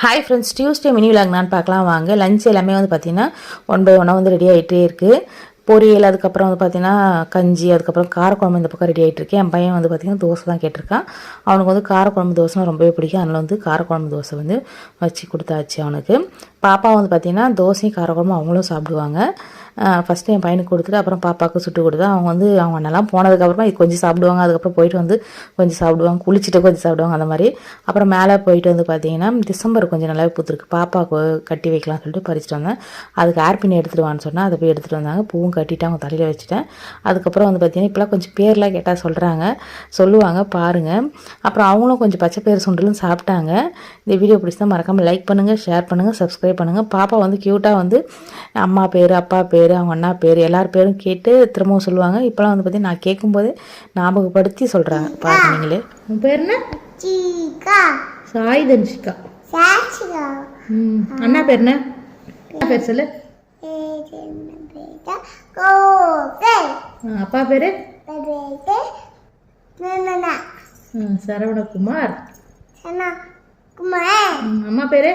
Hi friends, Tuesday mini vlog நான் பார்க்கலாம் வாங்க. லஞ்ச் எல்லாமே வந்து பார்த்திங்கன்னா 1 by 1 வந்து ரெடி ஆகிட்டே இருக்குது. பொரியல், அதுக்கப்புறம் வந்து பார்த்திங்கன்னா கஞ்சி, அதுக்கப்புறம் காரக்குழம்பு இந்த பக்கம் ரெடி ஆகிட்டு இருக்கு. என் பையன் வந்து பார்த்திங்கன்னா தோசை தான் கேட்டிருக்கான். அவனுக்கு வந்து காரக்குழம்பு தோசைனா ரொம்பவே பிடிக்கும். அதனால் வந்து காரக்குழம்பு தோசை வந்து வச்சு கொடுத்தாச்சு அவனுக்கு. பாப்பா வந்து பார்த்திங்கன்னா தோசையும் காரக்குழம்பும் அவங்களும் சாப்பிடுவாங்க. ஃபஸ்ட்டு என் பையனுக்கு கொடுத்துட்டு அப்புறம் பாப்பாவுக்கு சுட்டு கொடுத்தா அவங்க வந்து அவங்க அண்ணெல்லாம் போனதுக்கப்புறமா இது கொஞ்சம் சாப்பிடுவாங்க. அதுக்கப்புறம் போயிட்டு வந்து கொஞ்சம் சாப்பிடுவாங்க, குளிச்சுட்டு கொஞ்சம் சாப்பிடுவாங்க அந்த மாதிரி. அப்புறம் மேலே போயிட்டு வந்து பார்த்திங்கன்னா டிசம்பர் கொஞ்சம் நல்லாவே பூத்துருக்கு. பாப்பாவுக்கு கட்டி வைக்கலாம்னு சொல்லிட்டு பறிச்சுட்டு வந்தேன். அதுக்கு ஹேர் பின் எடுத்துகிட்டு வான்னு சொன்னால் அதை போய் எடுத்துகிட்டு வந்தாங்க. பூவும் கட்டிட்டு அவங்க தலையில் வச்சுட்டேன். அதுக்கப்புறம் வந்து பார்த்திங்கன்னா இப்போலாம் கொஞ்சம் பேர்லாம் கேட்டால் சொல்லுவாங்க பாருங்கள். அப்புறம் அவங்களும் கொஞ்சம் பச்சை பயிறு சுண்டலும் சாப்பிட்டாங்க. இந்த வீடியோ பிடிச்சா மறக்காமல் லைக் பண்ணுங்கள், ஷேர் பண்ணுங்கள், சப்ஸ்கிரைப் பண்ணுங்கள். பாப்பா வந்து க்யூட்டாக வந்து அம்மா பேர், அப்பா பேர், அவங்க அண்ணா பேர் எல்லார் பேரும் கேட்டு திரும்பவும் சொல்லுவாங்க. இப்போலாம் வந்து பார்த்தீங்கன்னா நான் கேட்கும்போதே ஞாபகப்படுத்தி சொல்கிறாங்க. பாருங்க நீங்களே. உன் பேர் என்ன? சாய் தன்ஷிகா. அண்ணா பேர் என்ன? பேர் சொல்லு. அப்பா பேரு சரவணகுமார். அம்மா பேரு